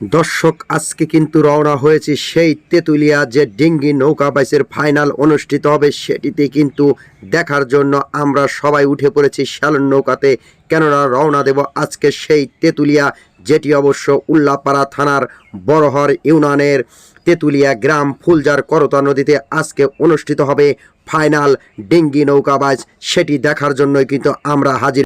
দর্শক আজকে কিন্তু রওনা হয়েছে সেই তেঁতুলিয়া যে ডিঙ্গি নৌকা বাইচের ফাইনাল অনুষ্ঠিত হবে সেটিতে কিন্তু দেখার জন্য আমরা সবাই উঠে পড়েছি শ্যালন নৌকাতে। কেননা রওনা দেব আজকে সেই তেঁতুলিয়া, যেটি অবশ্য উল্লাপাড়া থানার বড়হর ইউনিয়নের তেঁতুলিয়া গ্রাম ফুলজার করতা নদীতে আজকে অনুষ্ঠিত হবে ফাইনাল ডিঙ্গি নৌকা বাইচ। সেটি দেখার জন্যই কিন্তু আমরা হাজির।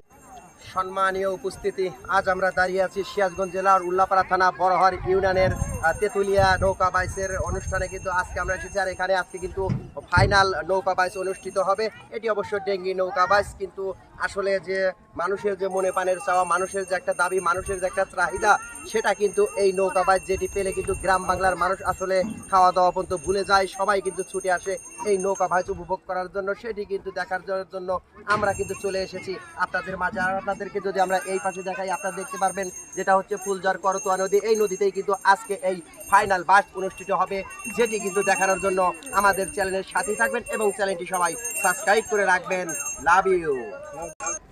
সম্মানীয় উপস্থিতি, আজ আমরা দাঁড়িয়ে আছি সিরাজগঞ্জ জেলার উল্লাপাড়া থানা বড়হর ইউনিয়নের তেঁতুলিয়া নৌকা বাইচের অনুষ্ঠানে। কিন্তু আজকে আমরা এসেছি আর এখানে আজকে কিন্তু ফাইনাল নৌকা বাইচ অনুষ্ঠিত হবে। এটি অবশ্য ডেঙ্গি নৌকা বাইচ, কিন্তু আসলে যে মানুষের যে মনে পানের চাওয়া, মানুষের যে একটা দাবি, মানুষের যে একটা চাহিদা, সেটা কিন্তু এই নৌকা বাইচ যেটি পেলে কিন্তু গ্রাম বাংলার মানুষ আসলে খাওয়া দাওয়া পর্যন্ত ভুলে যায়। সবাই কিন্তু ছুটে আসে এই নৌকা বাইচ উপভোগ করার জন্য। সেটি কিন্তু দেখার জন্য আমরা কিন্তু চলে এসেছি আপনাদের মাঝে। আর আপনাদেরকে যদি আমরা এই পাশে দেখাই, আপনারা দেখতে পারবেন যেটা হচ্ছে ফুলজার করতোয়া নদী। এই নদীতেই কিন্তু আজকে এই ফাইনাল বাইচ অনুষ্ঠিত হবে, যেটি কিন্তু দেখানোর জন্য আমাদের চ্যানেলের সাথেই থাকবেন এবং চ্যানেলটি সবাই সাবস্ক্রাইব করে রাখবেন। Love you.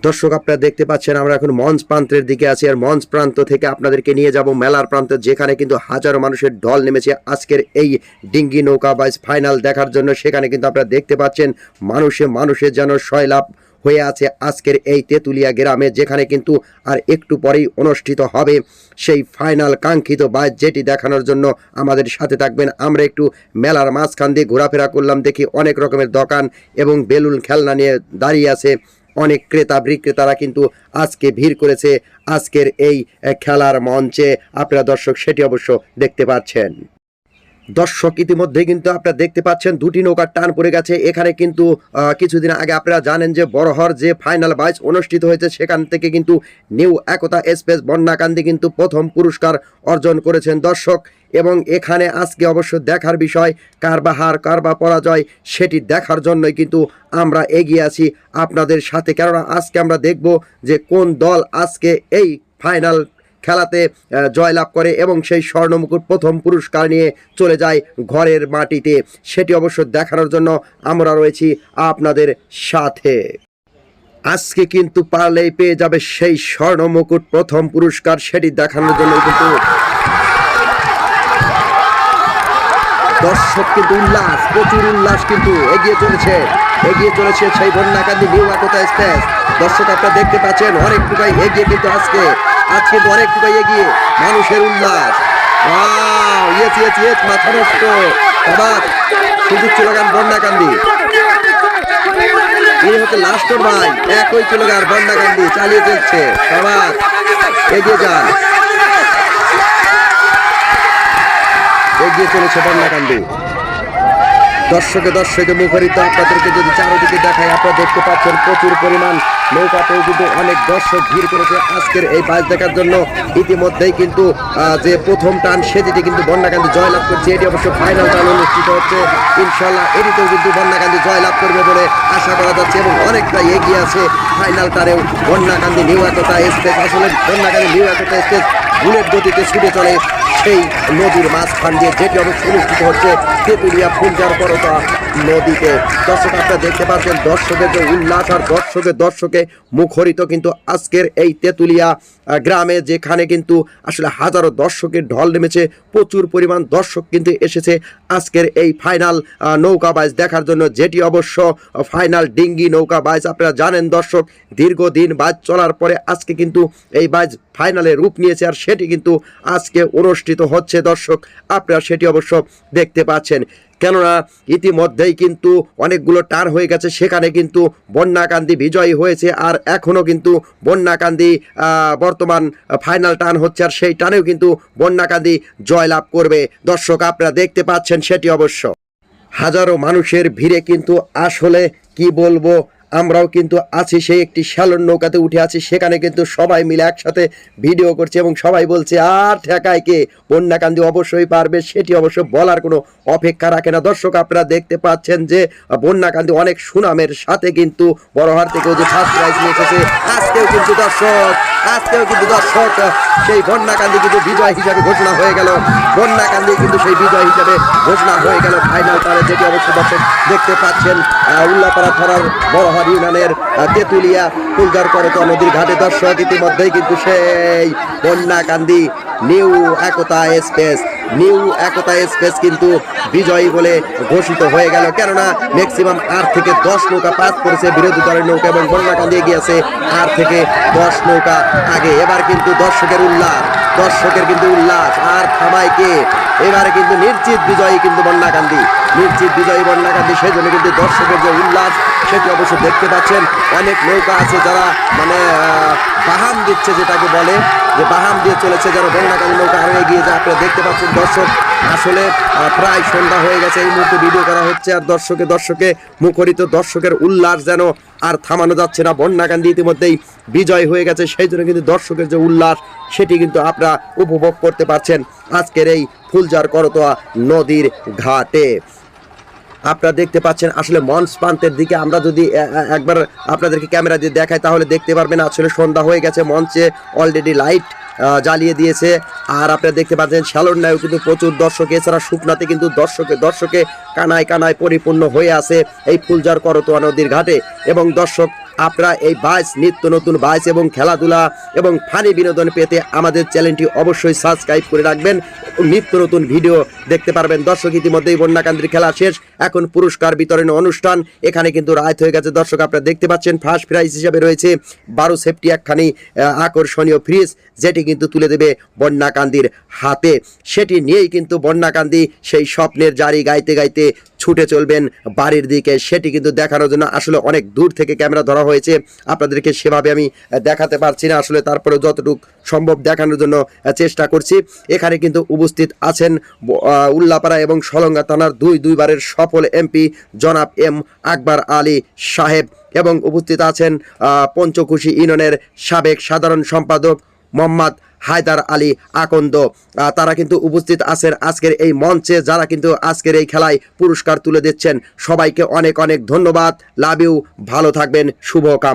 দর্শক আপনারা দেখতে পাচ্ছেন আমরা এখন মঞ্চ প্রান্তের দিকে আছি, আর মঞ্চ প্রান্ত থেকে আপনাদেরকে নিয়ে যাব মেলার প্রান্তে, যেখানে কিন্তু হাজারো মানুষের ঢল নেমেছে আজকের এই ডিঙ্গি নৌকা বাইচ ফাইনাল দেখার জন্য। সেখানে কিন্তু আপনারা দেখতে পাচ্ছেন মানুষের যেন সয়লাভ হয়ে আছে আজকের এই তেঁতুলিয়া গ্রামে, যেখানে কিন্তু আর একটু পরেই অনুষ্ঠিত হবে সেই ফাইনাল কাঙ্ক্ষিত বাইচ, যেটি দেখানোর জন্য আমাদের সাথে থাকবেন। আমরা একটু মেলার মাঝখান দিয়ে ঘোরাফেরা করলাম, দেখি অনেক রকমের দোকান এবং বেলুন খেলনা নিয়ে দাঁড়িয়ে আছে অনেক ক্রেতা বিক্রেতারা কিন্তু আজকে ভিড় করেছে আজকের এই খেলার মঞ্চে। আপনারা দর্শক সেটি অবশ্য দেখতে পাচ্ছেন। দর্শক ইতিমধ্যে কিন্তু আপনারা দেখতে পাচ্ছেন দুটি নৌকার টান পড়ে গেছে। এখানে কিন্তু কিছুদিন আগে আপনারা জানেন যে বড়হর যে ফাইনাল বাইচ অনুষ্ঠিত হয়েছে, সেখান থেকে কিন্তু নিউ একতা এক্সপ্রেস বন্যাকান্দি কিন্তু প্রথম পুরস্কার অর্জন করেছেন দর্শক। এবং এখানে আজকে অবশ্য দেখার বিষয় কার বা হার কার বা পরাজয়, সেটি দেখার জন্যই কিন্তু আমরা এগিয়ে আছি আপনাদের সাথে। কেননা আজকে আমরা দেখব যে কোন দল আজকে এই ফাইনাল খেলাতে জয়লাভ করে এবং সেই স্বর্ণমুকুট প্রথম পুরস্কার নিয়ে চলে যায় ঘরের মাটিতে। সেটি অবশ্য দেখানোর জন্য আমরা রয়েছি আপনাদের সাথে। আজকে কিন্তু পারলেই পেয়ে যাবে সেই স্বর্ণমুকুট প্রথম পুরস্কার, সেটি দেখানোর জন্য কিন্তু দর্শক কিন্তু উল্লাস, প্রচুর উল্লাস কিন্তু এগিয়ে চলেছে সেই বন্যাকান্দি নিউ একতা এক্সপ্রেস। দর্শক আপনারা দেখতে পাচ্ছেন অনেকটুকাই এগিয়ে, কিন্তু আজকে অনেকটুকাই এগিয়ে মানুষের উল্লাস। মাথা নষ্ট আবার সুযোগ স্লোগান বন্যাকান্দি, এই হচ্ছে লাস্টের ভাই, একই স্লোগান বন্যাকান্দি চালিয়ে চলছে। সবার এগিয়ে যান, এগিয়ে চলেছে বন্যাকান্দি। দর্শকে মুখরিত। আপনাদেরকে যদি চারিদিকে দেখায়, আপনারা দেখতে পাচ্ছেন প্রচুর পরিমাণ নৌকাতেও কিন্তু অনেক দর্শক ভিড় করেছে আজকের এই বাইচ দেখার জন্য। ইতিমধ্যেই কিন্তু যে প্রথম টান সেটিতে কিন্তু বন্যাকান্দি জয়লাভ করছে। এটি অবশ্য ফাইনাল টান অনুষ্ঠিত হচ্ছে, ইনশাল্লাহ এটিতেও কিন্তু বন্যাকান্দি জয়লাভ করবে বলে আশা করা যাচ্ছে এবং অনেকটাই এগিয়ে আছে ফাইনাল টানেও বন্যাকান্দি নিউ একতা এক্সপ্রেস। আসলে বন্যাকান্দি নিউ একতা এক্সপ্রেস বুলেট গতিতে ছুটে চলে সেই নদীর মাঝখান দিয়ে, যেটি অবশ্য অনুষ্ঠিত হচ্ছে তেঁতুলিয়া ফুলজার করতা নদীতে। দর্শক আপনারা দেখতে পাচ্ছেন দর্শকের যে উল্লাস আর দর্শকে মুখরিত কিন্তু আজকের এই তেঁতুলিয়া গ্রামে, যেখানে কিন্তু আসলে হাজারো দর্শকের ঢল নেমেছে। প্রচুর পরিমাণ দর্শক কিন্তু এসেছে আজকের এই ফাইনাল নৌকা বাইচ দেখার জন্য, যেটি অবশ্য ফাইনাল ডিঙ্গি নৌকা বাইচ। আপনারা জানেন দর্শক, দীর্ঘদিন বাইচ চলার পরে আজকে কিন্তু এই বাইচ ফাইনালে রূপ নিয়েছে, আর সেটি কিন্তু আজকে অনুষ্ঠিত হচ্ছে দর্শক। আপনারা সেটি অবশ্য দেখতে পাচ্ছেন। কেননা ইতিমধ্যেই কিন্তু অনেকগুলো টান হয়ে গেছে, সেখানে কিন্তু বন্যাকান্দি বিজয়ী হয়েছে, আর এখনও কিন্তু বন্যাকান্দি বর্তমান ফাইনাল টান হচ্ছে, আর সেই টানেও কিন্তু বন্যাকান্দি জয়লাভ করবে। দর্শক আপনারা দেখতে পাচ্ছেন সেটি অবশ্য হাজারো মানুষের ভিড়ে কিন্তু আসলে কি বলবো, আমরাও কিন্তু আছি সেই একটি শ্যালন নৌকাতে উঠে আছি। সেখানে কিন্তু সবাই মিলে একসাথে ভিডিও করছে এবং সবাই বলছে আর ঠেকায় কে, বন্যাকান্দি অবশ্যই পারবে। সেটি অবশ্য বলার কোনো অপেক্ষা রাখে না। দর্শক আপনারা দেখতে পাচ্ছেন যে বন্যাকান্দি অনেক সুনামের সাথে কিন্তু বড়হার থেকেও যে ফার্স্ট প্রাইজ নিয়ে এসেছে। আজকেও কিন্তু দর্শক সেই বন্যাকান্দি কিন্তু বিজয় হিসাবে ঘোষণা হয়ে গেল। বন্যাকান্দি কিন্তু সেই বিজয় হিসাবে ঘোষণা হয়ে গেল ফাইনাল টানে, যেটি অবশ্য দর্শক দেখতে পাচ্ছেন উল্লাপাড়া থানার বড়হার ইউনিয়নের তেঁতুলিয়া ফুলজার করতা নদীর ঘাটে। দর্শক ইতিমধ্যেই কিন্তু সেই বন্যাকান্দি নিউ একতা এক্সপ্রেস। নিউ একতা এক্সপ্রেস কিন্তু বিজয়ী বলে ঘোষিত হয়ে গেল, কেননা ম্যাক্সিমাম 8 থেকে 10 নৌকা পাস করেছে বিরোধী দলের নৌকা এবং বন্যাকান্দি এগিয়ে আছে 8 থেকে 10 নৌকা আগে। এবার কিন্তু দর্শকের কিন্তু উল্লাস আর থামায় কে? এবারে কিন্তু নিশ্চিত বিজয়ী কিন্তু বন্যাকান্দি, নিশ্চিত বিজয়ী বন্যাকান্দি। সেই জন্য কিন্তু দর্শকের যে উল্লাস সেটি অবশ্য দেখতে পাচ্ছেন। অনেক নৌকা আছে যারা মানে বাহাম দিচ্ছে, যেটাকে বলে যে বাহাম দিয়ে চলেছে, যারা বন্যাকান্দি নৌকা আরো এগিয়ে যায়। আপনারা দেখতে পাচ্ছেন দর্শক, আসলে প্রায় সন্ধ্যা হয়ে গেছে, এই মুহূর্তে ভিডিও করা হচ্ছে আর দর্শকে মুখরিত, দর্শকের উল্লাস যেন আর থামানো যাচ্ছে না। বন্যাকান্দি ইতিমধ্যেই বিজয় হয়ে গেছে, সেই জন্য কিন্তু দর্শকের যে উল্লাস সেটি কিন্তু আপনারা উপভোগ করতে পারছেন আজকের এই ফুলজার করতোয়া নদীর ঘাটে। আপনারা দেখতে পাচ্ছেন আসলে মঞ্চ প্রান্তের দিকে আমরা যদি একবার আপনাদেরকে ক্যামেরা দিয়ে দেখাই তাহলে দেখতে পারবেন আসলে সন্ধ্যা হয়ে গেছে, মঞ্চে অলরেডি লাইট জ্বালিয়ে দিয়েছে। আর আপনারা দেখতে পাচ্ছেন শ্যালন নায়ক কিন্তু প্রচুর দর্শক, এছাড়া শুকনাতে কিন্তু দর্শকে কানায় পরিপূর্ণ হয়ে আছে এই ফুলজার করতোয়া নদীর ঘাটে। এবং দর্শক, আপনারা এই বাইচ, নিত্য নতুন বাইচ এবং খেলাধুলা এবং ফানি বিনোদন পেতে আমাদের চ্যানেলটি অবশ্যই সাবস্ক্রাইব করে রাখবেন, নিত্য নতুন ভিডিও দেখতে পারবেন। দর্শক, ইতিমধ্যেই বন্যাকান্দির খেলা শেষ, এখন পুরস্কার বিতরণ অনুষ্ঠান। এখানে কিন্তু রাত হয়ে গেছে দর্শক, আপনারা দেখতে পাচ্ছেন ফার্স্ট প্রাইজ হিসাবে রয়েছে 12 সেফটি একখানি আকর্ষণীয় ফ্রিজ, যেটি কিন্তু তুলে দেবে বন্যাকান্দির হাতে। সেটি নিয়েই কিন্তু বন্যাকান্দি সেই স্বপ্নের জারি গাইতে ছুটে চলবেন বাড়ির দিকে। সেটি কিন্তু দেখানোর জন্য আসলে অনেক দূর থেকে ক্যামেরা ধরা হয়েছে, আপনাদেরকে সেভাবে আমি দেখাতে পারছি না, আসলে তারপরে যতটুকু সম্ভব দেখানোর জন্য চেষ্টা করছি। এখানে কিন্তু উপস্থিত আছেন উল্লাপাড়া এবং সলঙ্গা থানার দুইবারের সফল এমপি জনাব এম আকবর আলী সাহেব, এবং উপস্থিত আছেন পঞ্চকুশি ইউনিয়নের সাবেক সাধারণ সম্পাদক মোহাম্মদ হায়দার আলী আকন্দ। তারা কিন্তু উপস্থিত আছেন আজকের এই মঞ্চে, যারা কিন্তু আজকের এই খেলায় পুরস্কার তুলে দিচ্ছেন। সবাইকে অনেক ধন্যবাদ। লাভ ইউ, ভালো থাকবেন, শুভকামনা।